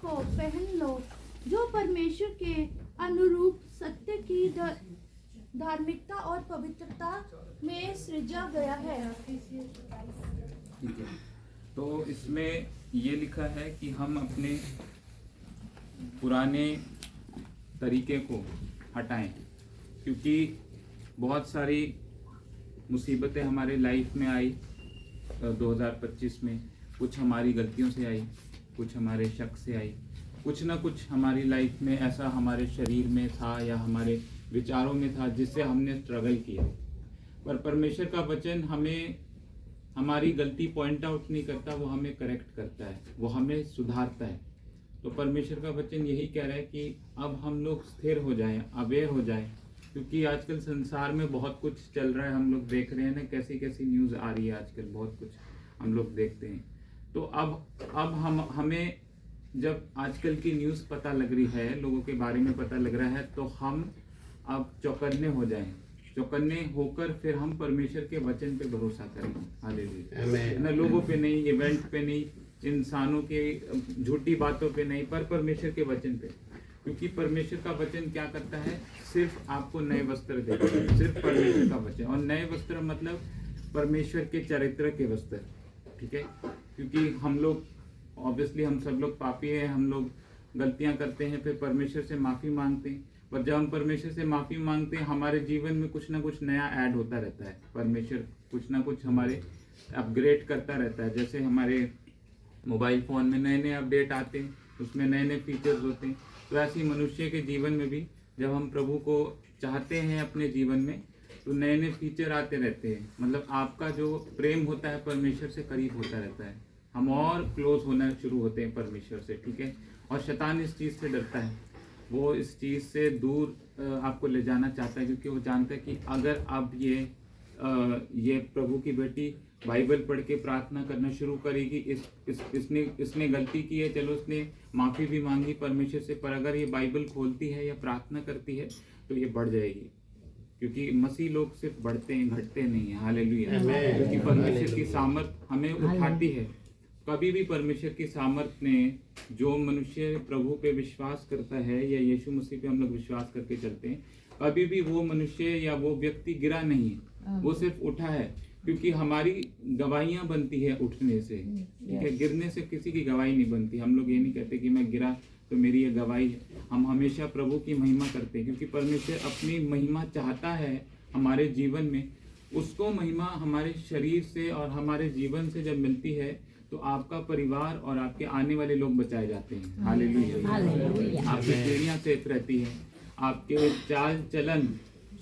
को पहन लो, जो परमेश्वर के अनुरूप सत्य की धार्मिकता और पवित्रता में सृजा गया है। ठीक है, तो इसमें ये लिखा है कि हम अपने पुराने तरीके को हटाएं, क्योंकि बहुत सारी मुसीबतें हमारे लाइफ में आई 2025 में। कुछ हमारी गलतियों से आई, कुछ हमारे शक से आई, कुछ ना कुछ हमारी लाइफ में ऐसा हमारे शरीर में था या हमारे विचारों में था जिससे हमने स्ट्रगल किया। पर परमेश्वर का वचन हमें हमारी गलती पॉइंट आउट नहीं करता, वो हमें करेक्ट करता है, वो हमें सुधारता है। तो परमेश्वर का वचन यही कह रहा है कि अब हम लोग स्थिर हो जाएं, अवेयर हो जाएं, क्योंकि आजकल संसार में बहुत कुछ चल रहा है। हम लोग देख रहे हैं ना, कैसी कैसी न्यूज़ आ रही है आजकल, बहुत कुछ हम लोग देखते हैं। तो अब हमें जब आजकल की न्यूज़ पता लग रही है, लोगों के बारे में पता लग रहा है, तो हम अब चौकन्ने हो जाएं। चौकन्ने होकर फिर हम परमेश्वर के वचन पे भरोसा करें। हालेलुया। न लोगों पे नहीं, इवेंट पे नहीं, इंसानों के झूठी बातों पे नहीं, पर परमेश्वर के वचन पे। क्योंकि परमेश्वर का वचन क्या करता है, सिर्फ आपको नए वस्त्र देता है, सिर्फ परमेश्वर का वचन। और नए वस्त्र मतलब परमेश्वर के चरित्र के वस्त्र, ठीक है। क्योंकि हम लोग ऑब्वियसली हम सब लोग पापी हैं, हम लोग गलतियां करते हैं, फिर परमेश्वर से माफ़ी मांगते हैं। पर जब हम परमेश्वर से माफ़ी मांगते हैं, हमारे जीवन में कुछ ना कुछ नया ऐड होता रहता है। परमेश्वर कुछ ना कुछ हमारे अपग्रेड करता रहता है। जैसे हमारे मोबाइल फ़ोन में नए नए अपडेट आते हैं, उसमें नए नए फीचर्स होते हैं। तो ऐसे ही मनुष्य के जीवन में भी जब हम प्रभु को चाहते हैं अपने जीवन में, तो नए नए फीचर आते रहते हैं। मतलब आपका जो प्रेम होता है परमेश्वर से करीब होता रहता है, हम और क्लोज होना शुरू होते हैं परमेश्वर से, ठीक है। और शैतान इस चीज़ से डरता है, वो इस चीज़ से दूर आपको ले जाना चाहता है, क्योंकि वो जानता है कि अगर अब ये प्रभु की बेटी बाइबल पढ़ के प्रार्थना करना शुरू करेगी, इसने गलती की है, चलो उसने माफ़ी भी मांगी परमेश्वर से, पर अगर ये बाइबल खोलती है या प्रार्थना करती है तो ये बढ़ जाएगी। क्योंकि मसीह लोग सिर्फ बढ़ते हैं, घटते नहीं हैं। हालेलुया। क्योंकि परमेश्वर की सामर्थ हमें उठाती है। कभी भी परमेश्वर की सामर्थ ने, जो मनुष्य प्रभु पे विश्वास करता है या यीशु मसीह पे हम लोग विश्वास करके चलते हैं, कभी भी वो मनुष्य या वो व्यक्ति गिरा नहीं है, वो सिर्फ उठा है। क्योंकि हमारी गवाहियां बनती है उठने से, ठीक है। गिरने से किसी की गवाही नहीं बनती। हम लोग ये नहीं कहते कि मैं गिरा तो मेरी ये गवाही है। हम हमेशा प्रभु की महिमा करते हैं, क्योंकि परमेश्वर अपनी महिमा चाहता है हमारे जीवन में। उसको महिमा हमारे शरीर से और हमारे जीवन से जब मिलती है, तो आपका परिवार और आपके आने वाले लोग बचाए जाते हैं। हालेलुया। आपकी पीढ़ियां सेफ रहती है, आपके चाल चलन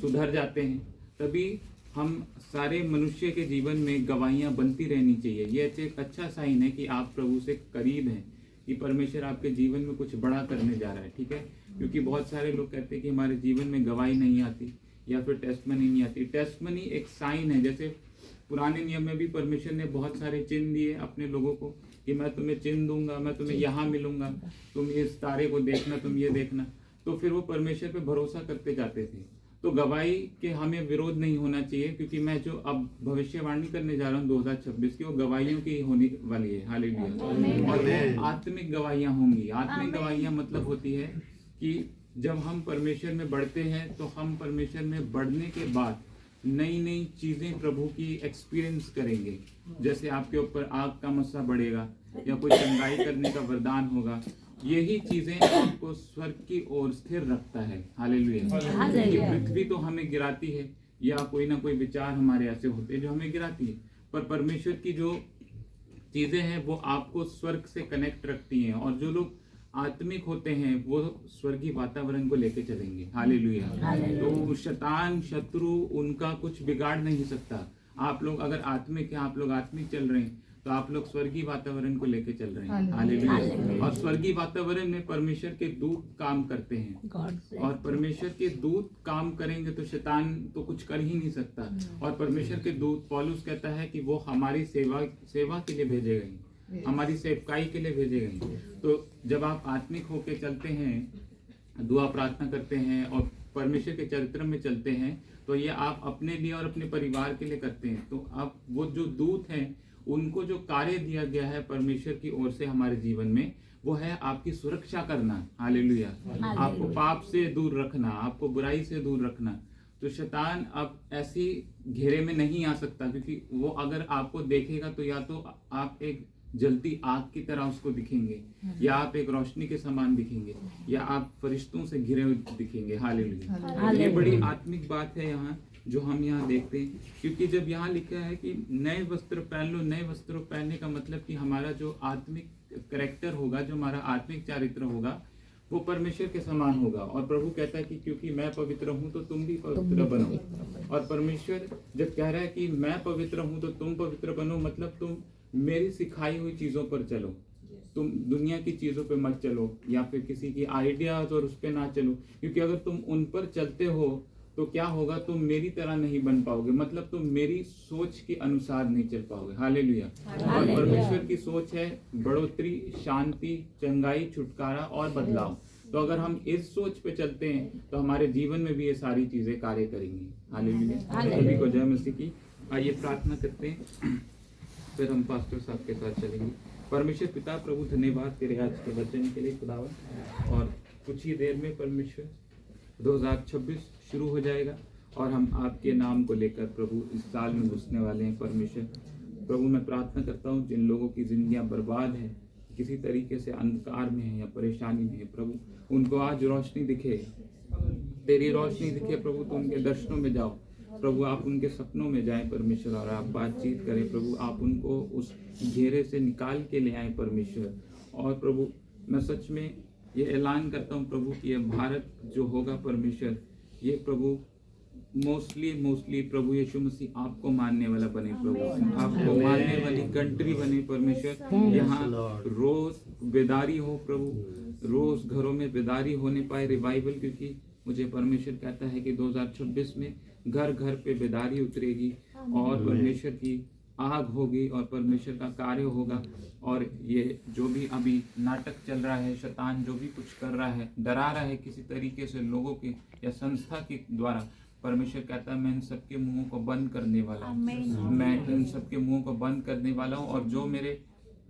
सुधर जाते हैं। तभी हम सारे मनुष्य के जीवन में गवाहियां बनती रहनी चाहिए। ये एक अच्छा साइन है कि आप प्रभु से करीब हैं, कि परमेश्वर आपके जीवन में कुछ बड़ा करने जा रहा है, ठीक है। क्योंकि बहुत सारे लोग कहते हैं कि हमारे जीवन में गवाही नहीं आती या फिर टेस्टमनी नहीं आती। टेस्टमनी एक साइन है। जैसे पुराने नियम में भी परमेश्वर ने बहुत सारे चिन्ह दिए अपने लोगों को, कि मैं तुम्हें चिन्ह दूंगा, मैं तुम्हें यहाँ मिलूंगा, तुम इस तारे को देखना, तुम ये देखना। तो फिर वो परमेश्वर पे भरोसा करते जाते थे। तो गवाही के हमें विरोध नहीं होना चाहिए, क्योंकि मैं जो अब भविष्यवाणी करने जा रहा हूँ 2026 की, वो गवाहियों की होने वाली है। हालेलुया। और वो आत्मिक गवाहियां होंगी। आत्मिक गवाहियां मतलब होती है कि जब हम परमेश्वर में बढ़ते हैं, तो हम परमेश्वर में बढ़ने के बाद नई नई चीज़ें प्रभु की एक्सपीरियंस करेंगे। जैसे आपके ऊपर आग का मस्सा बढ़ेगा, या कोई चंगाई करने का वरदान होगा। यही चीजें आपको स्वर्ग की ओर स्थिर रखता है। हालेलुया। पृथ्वी तो हमें गिराती है, या कोई ना कोई विचार हमारे ऐसे होते हैं जो हमें गिराती है, पर परमेश्वर की जो चीजें हैं वो आपको स्वर्ग से कनेक्ट रखती हैं। और जो लोग आत्मिक होते हैं वो स्वर्गीय वातावरण को लेके चलेंगे। हालेलुया। तो शैतान, शत्रु उनका कुछ बिगाड़ नहीं सकता। आप लोग अगर आत्मिक हैं, आप लोग आत्मिक चल रहे हैं, तो आप लोग स्वर्गीय वातावरण को लेके चल रहे हैं। हालेलुया। और स्वर्गीय वातावरण में परमेश्वर के दूत काम करते हैं, और परमेश्वर के दूत काम करेंगे तो शैतान तो कुछ कर ही नहीं सकता। और परमेश्वर के दूत, पौलुस कहता है कि वो हमारी सेवा के लिए भेजे गए, हमारी सेवकाई के लिए भेजे गए। तो जब आप आत्मिक होके चलते हैं, दुआ प्रार्थना करते हैं और परमेश्वर के चरित्र में चलते हैं, तो ये आप अपने लिए और अपने परिवार के लिए करते हैं। तो अब वो जो दूत हैं, उनको जो कार्य दिया गया है परमेश्वर की ओर से हमारे जीवन में, वो है आपकी सुरक्षा करना। हालेलुया। आपको पाप से दूर रखना, आपको बुराई से दूर रखना। तो शैतान अब ऐसी घेरे में नहीं आ सकता, क्योंकि वो अगर आपको देखेगा तो या तो आप एक जलती आग की तरह उसको दिखेंगे, या आप एक रोशनी के समान दिखेंगे, या आप फरिश्तों से घिरे हुए दिखेंगे। हालेलुया। ये बड़ी आत्मिक बात है यहाँ जो हम यहाँ देखते हैं, क्योंकि जब यहाँ लिखा है कि नए वस्त्र पहन लो, नए वस्त्र पहनने का मतलब कि हमारा जो आत्मिक कैरेक्टर होगा, जो हमारा आत्मिक चरित्र होगा, वो परमेश्वर के समान होगा। और प्रभु कहता है कि क्योंकि मैं पवित्र हूँ तो तुम भी पवित्र बनो। और परमेश्वर जब कह रहा है कि मैं पवित्र हूँ तो तुम पवित्र बनो, मतलब तुम मेरी सिखाई हुई चीजों पर चलो, तुम दुनिया की चीजों पे मत चलो, या फिर किसी की आइडियाज और उस पे ना चलो, क्योंकि अगर तुम उन पर चलते हो तो क्या होगा, तुम मेरी तरह नहीं बन पाओगे, मतलब तुम मेरी सोच के अनुसार नहीं चल पाओगे। हालेलुया। और परमेश्वर की सोच है बढ़ोतरी, शांति, चंगाई, छुटकारा और बदलाव। तो अगर हम इस सोच पे चलते हैं तो हमारे जीवन में भी ये सारी चीजें कार्य करेंगी। हालेलुया। सभी को जय मसीह की। आइए प्रार्थना करते हैं, फिर हम पास्टर साहब के साथ चलेंगे। परमेश्वर पिता प्रभु, धन्यवाद तेरे आज के वचन के लिए खुदावन। और कुछ ही देर में परमेश्वर 2026 शुरू हो जाएगा और हम आपके नाम को लेकर प्रभु इस साल में घुसने वाले हैं। परमेश्वर प्रभु, मैं प्रार्थना करता हूँ जिन लोगों की जिंदगियां बर्बाद है, किसी तरीके से अंधकार में है या परेशानी में है, प्रभु उनको आज रोशनी दिखे, तेरी रोशनी दिखे। प्रभु तुम उनके दर्शनों में जाओ, प्रभु आप उनके सपनों में जाएं परमेश्वर, और आप बातचीत करें प्रभु, आप उनको उस घेरे से निकाल के ले आए परमेश्वर। और प्रभु मैं सच में ये ऐलान करता हूँ प्रभु कि ये भारत जो होगा परमेश्वर, ये प्रभु मोस्टली प्रभु यीशु मसीह आपको मानने वाला बने प्रभु, आपको मानने वाली कंट्री बने परमेश्वर। यहाँ रोज बेदारी हो प्रभु, रोज घरों में बेदारी होने पाए, रिवाइवल, क्योंकि मुझे परमेश्वर कहता है कि 2026 में घर घर पे बेदारी उतरेगी और परमेश्वर की आग होगी और परमेश्वर का कार्य होगा। और ये जो भी अभी नाटक चल रहा है, शैतान जो भी कुछ कर रहा है, डरा रहा है किसी तरीके से लोगों के या संस्था के द्वारा, परमेश्वर कहता है मैं इन सबके मुंहों को बंद करने वाला हूँ, मैं इन सबके मुंहों को बंद करने वाला हूँ। और जो मेरे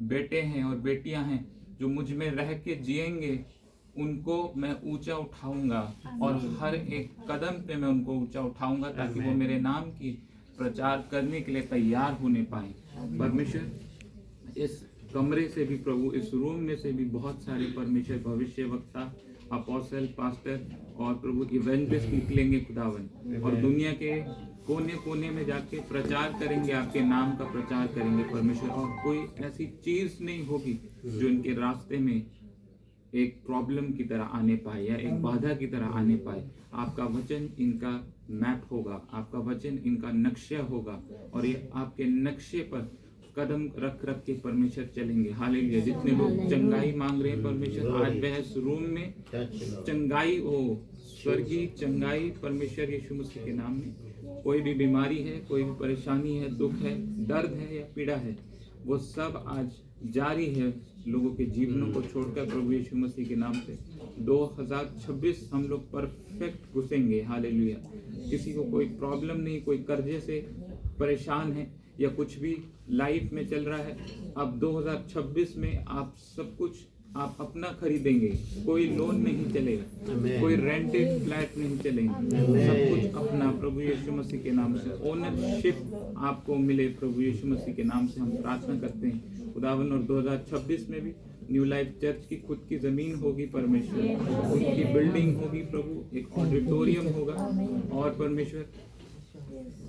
बेटे हैं और बेटियां हैं जो मुझ में रह के जिएंगे, उनको मैं ऊंचा उठाऊंगा और हर एक कदम पे मैं उनको ऊंचा उठाऊंगा, ताकि वो मेरे नाम की प्रचार करने के लिए तैयार होने पाए। परमेश्वर इस कमरे से भी प्रभु, इस रूम में से भी बहुत सारे परमेश्वर भविष्य वक्ता, अपोस्टल, पास्टर और प्रभु इवेंजलिस्ट निकलेंगे खुदावन, और दुनिया के कोने कोने में जाके प्रचार करेंगे, आपके नाम का प्रचार करेंगे परमेश्वर। और कोई ऐसी चीज नहीं होगी जो इनके रास्ते में एक प्रॉब्लम की तरह आने पाए या एक बाधा की तरह आने पाए। आपका वचन इनका मैप होगा, आपका वचन इनका नक्शा होगा, और ये आपके नक्शे पर कदम रख रख के परमेश्वर चलेंगे। हालेलुया। जितने लोग चंगाई मांग रहे हैं परमेश्वर, आज वह इस रूम में चंगाई हो, स्वर्गीय चंगाई परमेश्वर यीशु मसीह के नाम में। कोई भी बीमारी है, कोई भी परेशानी है, दुख है, दर्द है या पीड़ा है, वो सब आज जारी है लोगों के जीवनों को छोड़कर प्रभु यीशु मसीह के नाम से। 2026 हम लोग परफेक्ट घुसेंगे। हालेलुया। किसी को कोई प्रॉब्लम नहीं, कोई कर्जे से परेशान है या कुछ भी लाइफ में चल रहा है, अब 2026 में आप सब कुछ आप अपना खरीदेंगे, कोई लोन नहीं चलेगा, कोई रेंटेड फ्लैट नहीं चलेंगे, सब कुछ अपना प्रभु यीशु मसीह के नाम से ओनरशिप आपको मिले। प्रभु यीशु मसीह के नाम से हम प्रार्थना करते हैं खुदावन। और 2026 में भी न्यू लाइफ चर्च की खुद की जमीन होगी परमेश्वर, उनकी बिल्डिंग होगी प्रभु, एक ऑडिटोरियम होगा, और परमेश्वर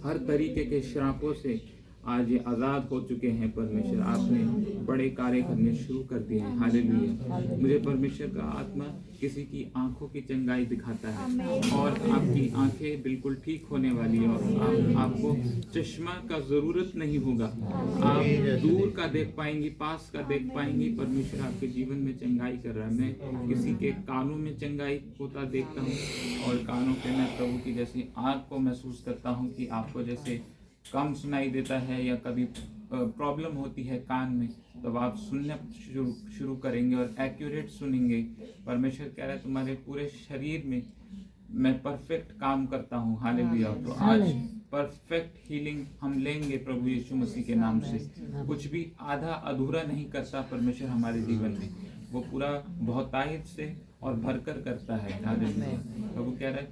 हर तरीके के श्रापों से आज ये आज़ाद हो चुके हैं परमेश्वर। आपने बड़े कार्य करने शुरू कर दिए हैं। हालेलुया। मुझे परमेश्वर का आत्मा किसी की आंखों की चंगाई दिखाता है, और आपकी आंखें बिल्कुल ठीक होने वाली है, और आपको चश्मा का जरूरत नहीं होगा, आप दूर का देख पाएंगी, पास का देख पाएंगी। परमेश्वर आपके जीवन में चंगाई कर रहा है। मैं किसी के कानों में चंगाई होता देखता हूँ, और कानों पे मैं प्रभु की जैसी आँख को महसूस करता हूँ कि आपको जैसे कम सुनाई देता है या कभी प्रॉब्लम होती है कान में, तब आप सुनना शुरू करेंगे और एक्यूरेट सुनेंगे। परमेश्वर कह रहा है तुम्हारे पूरे शरीर में मैं परफेक्ट काम करता हूँ। हालेलुया। तो आज परफेक्ट हीलिंग हम लेंगे प्रभु यीशु मसीह के नाम से। कुछ भी आधा अधूरा नहीं करता परमेश्वर हमारे जीवन में। वो पूरा बहुतायत से और भरकर करता है। हालेलुया। प्रभु कह रहा है